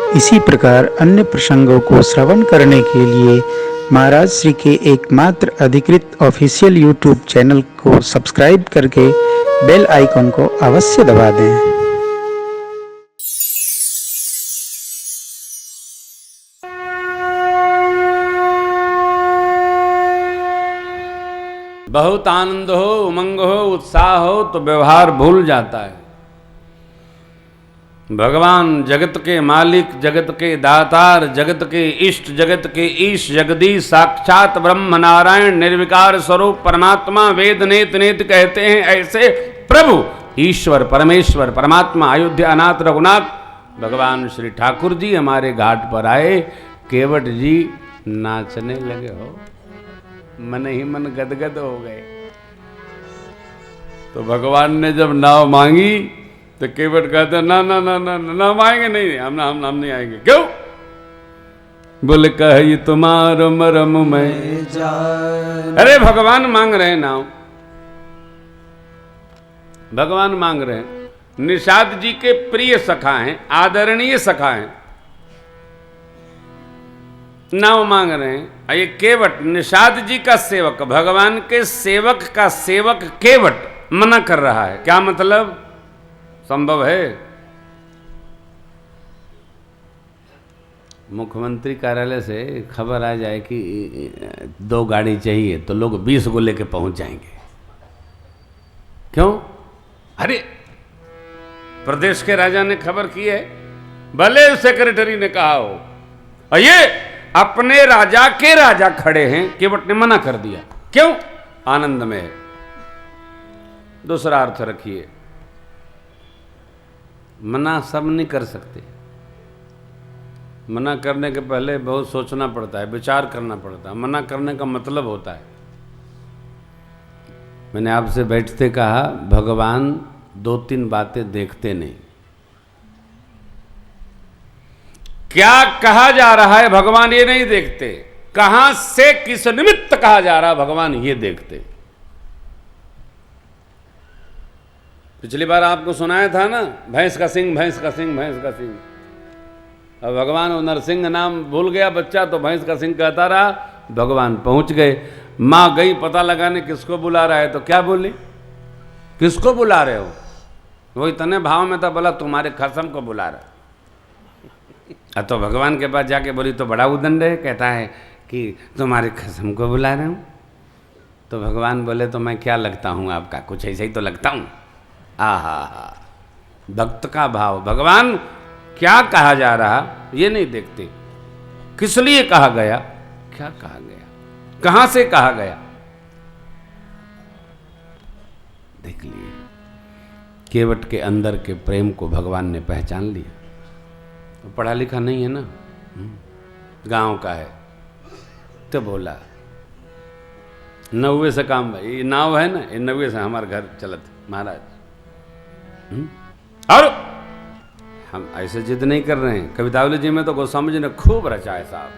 इसी प्रकार अन्य प्रसंगों को श्रवण करने के लिए महाराज श्री के एकमात्र अधिकृत ऑफिशियल यूट्यूब चैनल को सब्सक्राइब करके बेल आइकन को अवश्य दबा दें। बहुत आनंद हो, उमंग हो, उत्साह हो तो व्यवहार भूल जाता है। भगवान जगत के मालिक, जगत के दातार, जगत के इष्ट, जगत के ईश, जगदीश, साक्षात ब्रह्म नारायण, निर्विकार स्वरूप परमात्मा, वेद नेत नेत कहते हैं ऐसे प्रभु ईश्वर परमेश्वर परमात्मा अयोध्यानाथ रघुनाथ भगवान श्री ठाकुर जी हमारे घाट पर आए। केवट जी नाचने लगे हो, मन ही मन गदगद हो गए। तो भगवान ने जब नाव मांगी तो केवट कहते ना ना ना ना ना आएंगे नहीं, हम नहीं आएंगे। क्यों? बोले कही तुम्हारो मरम में जान। अरे भगवान मांग रहे नाव, भगवान मांग रहे हैं। निषाद जी के प्रिय सखा हैं, आदरणीय सखा हैं, नाव मांग रहे हैं। ये केवट निषाद जी का सेवक, भगवान के सेवक का सेवक केवट मना कर रहा है। क्या मतलब? संभव है? मुख्यमंत्री कार्यालय से खबर आ जाए कि 2 गाड़ी चाहिए तो लोग 20 को लेके पहुंच जाएंगे। क्यों? अरे प्रदेश के राजा ने खबर की है, भले सेक्रेटरी ने कहा हो, और ये अपने राजा के राजा खड़े हैं, केवट ने मना कर दिया। क्यों? आनंद में है। दूसरा अर्थ रखिए, मना सब नहीं कर सकते। मना करने के पहले बहुत सोचना पड़ता है, विचार करना पड़ता है। मना करने का मतलब होता है, मैंने आपसे बैठते कहा भगवान 2-3 बातें देखते नहीं। क्या कहा जा रहा है भगवान ये नहीं देखते, कहां से किस निमित्त कहा जा रहा है भगवान ये देखते। पिछली बार आपको सुनाया था ना, भैंस का सिंह, भैंस का सिंह, भैंस का सिंह। अब भगवान वो नरसिंह नाम भूल गया बच्चा, तो भैंस का सिंह कहता रहा। भगवान पहुंच गए, मां गई पता लगाने किसको बुला रहा है, तो क्या बोली, किसको बुला रहे हो? वो इतने भाव में था, बोला तुम्हारे खसम को बुला रहा। तो भगवान के पास जाके बोली तो बड़ा उदंड है, कहता है कि तुम्हारे खसम को बुला रहे हूँ। तो भगवान बोले तो मैं क्या लगता हूँ आपका? कुछ ऐसे ही तो लगता हूँ। आहा हा, भक्त का भाव। भगवान क्या कहा जा रहा ये नहीं देखते, किस लिए कहा गया, क्या कहा गया, कहां से कहा गया, देख लिए। केवट के अंदर के प्रेम को भगवान ने पहचान लिया। तो पढ़ा लिखा नहीं है ना, गांव का है, तो बोला 90 से काम, ये नाव है ना, ये 90 से हमारे घर चलत महाराज। और हम ऐसे जिद नहीं कर रहे हैं। कवितावली जी में तो गोस्वामी जी ने खूब रचा है साहब,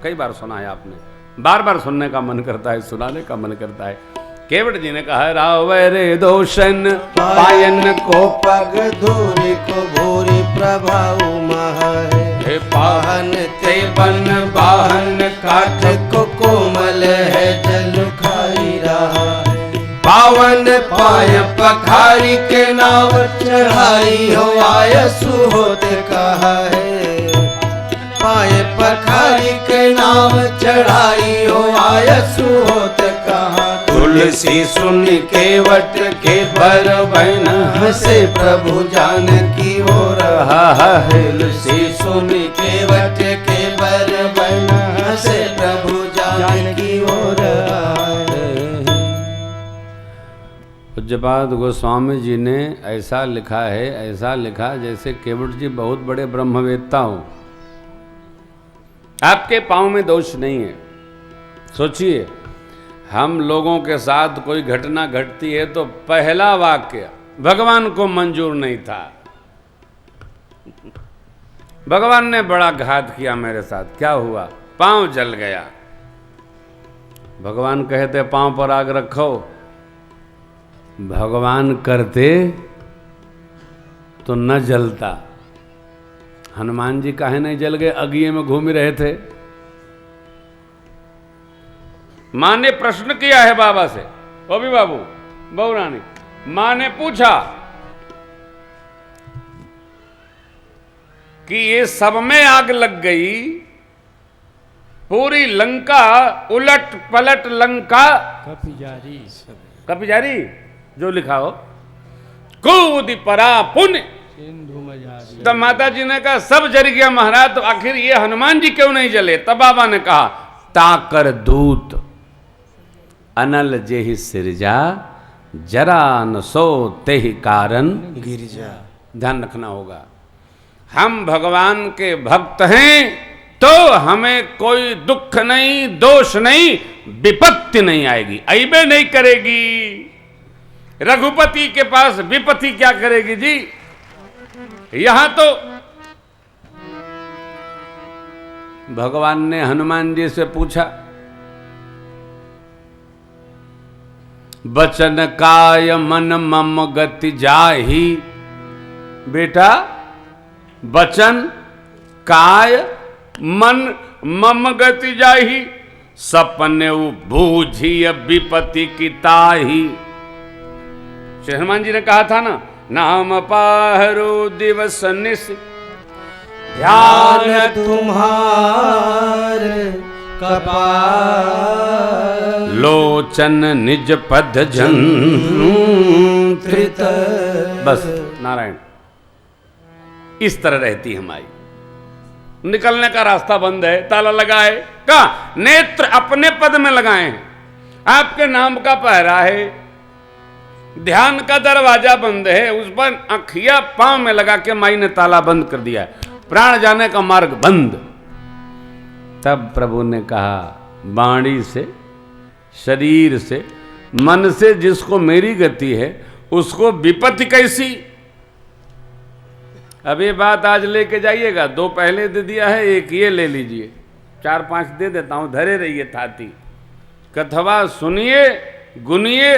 कई बार सुना है आपने, बार बार सुनने का मन करता है, सुनाने का मन करता है। केवट जी ने कहा रावै रे दोषन पायन को पग धूरी को भूरी प्रभाव महे पाहन ते बन बाहन काठ को कोमल है जल खाई रहा। पावन पाय पखारी के नाव चढ़ाई हो आयसु होते कहा है। पाय पखारी के नाव चढ़ाई हो आयसु होते कहा। तुलसी सुन केवट के बर बन हसे प्रभु जान की हो रहा है। तुलसी सुन केवट के बर बन हसे प्रभु जान की हो रहा है। पूज्यपाद गोस्वामी जी ने ऐसा लिखा है, ऐसा लिखा जैसे केवट जी बहुत बड़े ब्रह्मवेत्ता हो। आपके पांव में दोष नहीं है। सोचिए, हम लोगों के साथ कोई घटना घटती है तो पहला वाक्य भगवान को मंजूर नहीं था। भगवान ने बड़ा घात किया मेरे साथ, क्या हुआ? पांव जल गया। भगवान कहते पांव पर आग रखो, भगवान करते तो न जलता। हनुमान जी काहे नहीं जल गए? अगिए में घूम ही रहे थे। मां ने प्रश्न किया है बाबा से, ओ भी बाबू, बहू रानी, मां ने पूछा कि ये सब में आग लग गई, पूरी लंका उलट पलट लंका कपिजारी जो लिखा हो, कूद परा पुण्य। तब माता जी ने कहा सब जल गया महाराज, तो आखिर ये हनुमान जी क्यों नहीं जले? तब बाबा ने कहा ताकर दूत अनल जेहि सिरजा, जरा न सो तेहि कारण गिरजा। ध्यान रखना होगा, हम भगवान के भक्त हैं तो हमें कोई दुख नहीं, दोष नहीं, विपत्ति नहीं आएगी, अइबे नहीं करेगी। रघुपति के पास विपत्ति क्या करेगी जी? यहां तो भगवान ने हनुमान जी से पूछा, बचन काय मन मम गति जाहि। बेटा, बचन काय मन मम गति जाहि, सपने बूझी विपत्ति की ताही। श्री हनुमान जी ने कहा था ना, नाम पाहरो दिवस निस, ध्यान तुम्हार कपाल, लोचन निज पद जंत्रित। बस नारायण, इस तरह रहती हमारी। निकलने का रास्ता बंद है, ताला लगा है, कहा नेत्र अपने पद में लगाए हैं, आपके नाम का पहरा है, ध्यान का दरवाजा बंद है, उस पर आँखिया पांव में लगा के माई ने ताला बंद कर दिया, प्राण जाने का मार्ग बंद। तब प्रभु ने कहा, वाणी से, शरीर से, मन से जिसको मेरी गति है उसको विपत्ति कैसी? अब ये बात आज लेके जाइएगा, 2 पहले दे दिया है, 1 ये ले लीजिए, 4-5 दे देता हूं, धरे रहिए थाती। कथवा सुनिए, गुनिए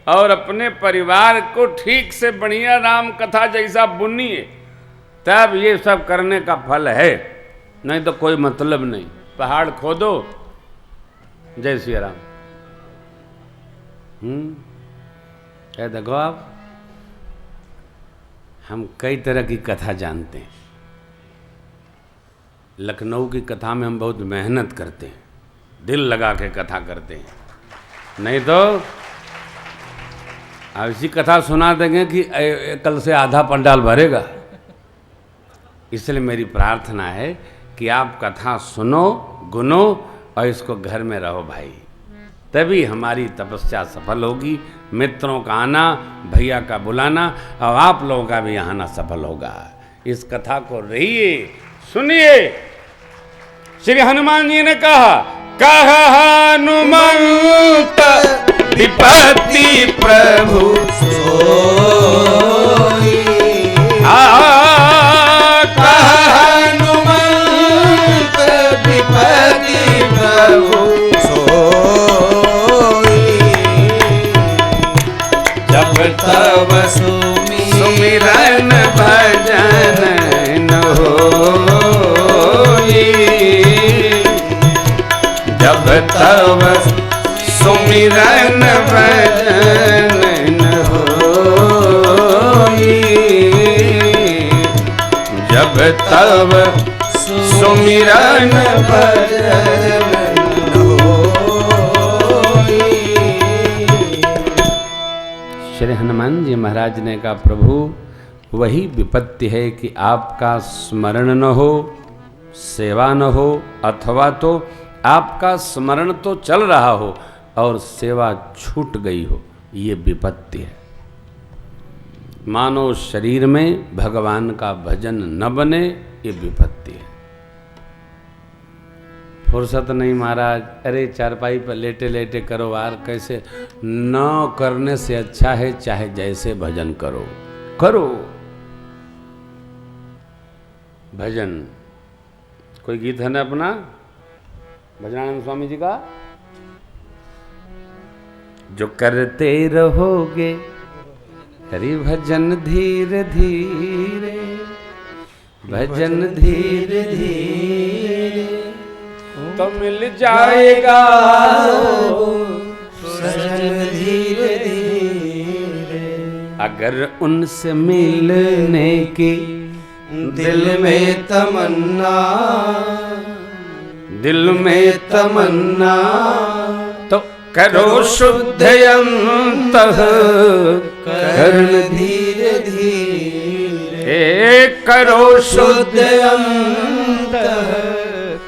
और अपने परिवार को ठीक से बढ़िया राम कथा जैसा बुनिए, तब ये सब करने का फल है, नहीं तो कोई मतलब नहीं। पहाड़ खोदो, जय श्री राम। क्या देखो आप, हम कई तरह की कथा जानते हैं। लखनऊ की कथा में हम बहुत मेहनत करते हैं, दिल लगा के कथा करते हैं, नहीं तो ऐसी कथा सुना देंगे कि कल से आधा पंडाल भरेगा। इसलिए मेरी प्रार्थना है कि आप कथा सुनो, गुनो और इसको घर में रहो भाई, तभी हमारी तपस्या सफल होगी। मित्रों का आना, भैया का बुलाना और आप लोगों का भी आना सफल होगा। इस कथा को रहिए, सुनिए। श्री हनुमान जी ने कहा, हनुमंत विपत्ति प्रभु सोई, हनुमंत विपत्ति प्रभु सोई, जब तब सुमिरन भजन न होई, जब तब सुमिरन भजन न होई, जब तब सुमिरन भजन न होई। श्री हनुमान जी महाराज ने कहा, प्रभु वही विपत्ति है कि आपका स्मरण न हो, सेवा न हो, अथवा तो आपका स्मरण तो चल रहा हो और सेवा छूट गई हो, ये विपत्ति है। मानो शरीर में भगवान का भजन न बने, ये विपत्ति है। फुर्सत नहीं महाराज, अरे चारपाई पर लेटे लेटे करो यार, कैसे? न करने से अच्छा है चाहे जैसे भजन करो, करो भजन। कोई गीत है ना अपना भजनानंद स्वामी जी का, जो करते रहोगे हरि भजन धीरे धीरे, भजन धीरे धीरे तो मिल जाएगा सजन धीरे धीरे। अगर उनसे मिलने की दिल में तमन्ना, दिल में तमन्ना तो करो शुद्ध अंतः करण धीरे धीरे। करो शुद्ध अंतः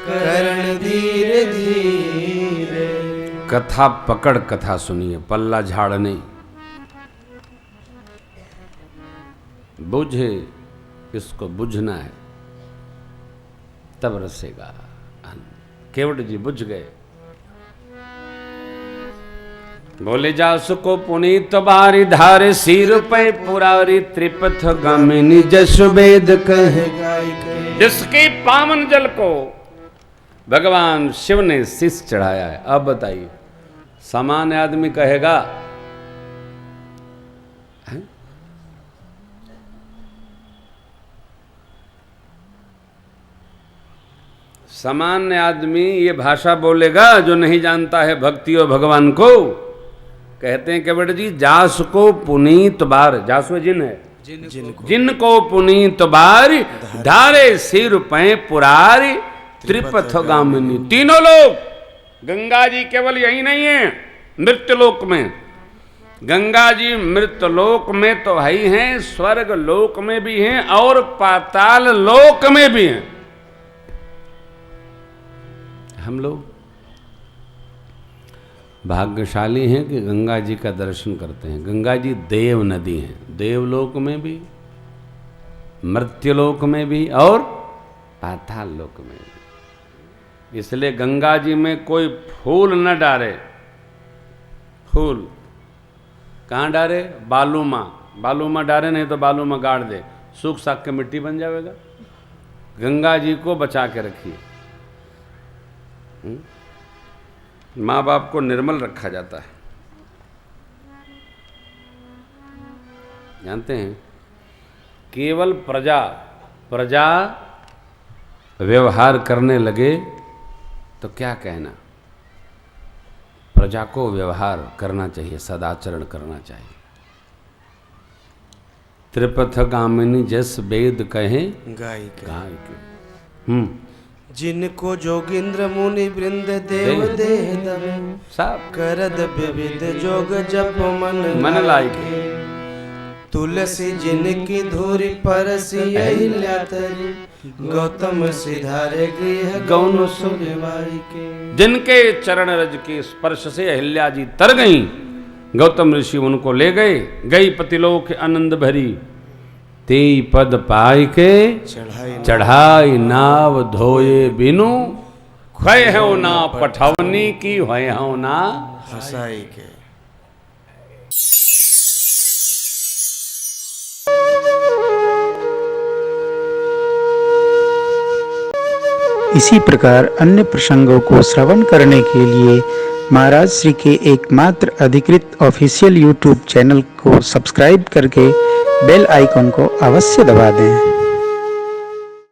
करण धीरे धीरे। कथा पकड़ कथा सुनिए, पल्ला झाड़ नहीं। बुझे इसको बुझना है तब रसेगा। केवट जी बुझ गए। बोले जासु को पुनीत बारी धारे सिर पे पुरारी त्रिपथ गामिनी जसु वेद कहे। जिसके पावन जल को भगवान शिव ने शीश चढ़ाया है। अब बताइए सामान्य आदमी कहेगा है? सामान्य आदमी ये भाषा बोलेगा जो नहीं जानता है भक्ति और भगवान को। कहते हैं केवट जी जास को पुनीत बार, जासु जिन है, जिनको पुनीत बार धारे सिर पे पुरारी त्रिपथ गामिनी। तीनों लोग, गंगा जी केवल यही नहीं है मृत्युलोक में, गंगा जी मृत्युलोक में तो ही हैं, स्वर्ग लोक में भी हैं और पाताल लोक में भी हैं। हम लोग भाग्यशाली हैं कि गंगा जी का दर्शन करते हैं। गंगा जी देव नदी है, देवलोक में भी, मर्त्यलोक में भी और पाताल लोक में भी। इसलिए गंगा जी में कोई फूल न डारे। फूल कहाँ डारे? बालूमा, बालूमा डारे नहीं तो बालूमा गाड़ दे, सूख साख के मिट्टी बन जाएगा। गंगा जी को बचा के रखिए। माँ बाप को निर्मल रखा जाता है। जानते हैं केवल प्रजा व्यवहार करने लगे तो क्या कहना। प्रजा को व्यवहार करना चाहिए, सदाचरण करना चाहिए। त्रिपथ गामिनी जस वेद कहे गाय के। जिनको जोगिंद्र मुनि वृंद देव देह दवे सब करद विविध जोग जप मन लायके। तुलसी जिनकी धूरी परसी अहिल्या तरी गौतम सिधारे गृह गौन सुनिवाई के। जिनके चरण रज के स्पर्श से अहिल्या जी तर गई, गौतम ऋषि उनको ले गए। गई पतिलोक आनंद भरी, तेई पद पाई के चढ़ाई नाव धोए बिनु। खोए हो ना पठवनी की, होए हो ना हसाई के। इसी प्रकार अन्य प्रसंगों को श्रवण करने के लिए महाराज श्री के एकमात्र अधिकृत ऑफिशियल यूट्यूब चैनल को सब्सक्राइब करके बेल आइकॉन को अवश्य दबा दें।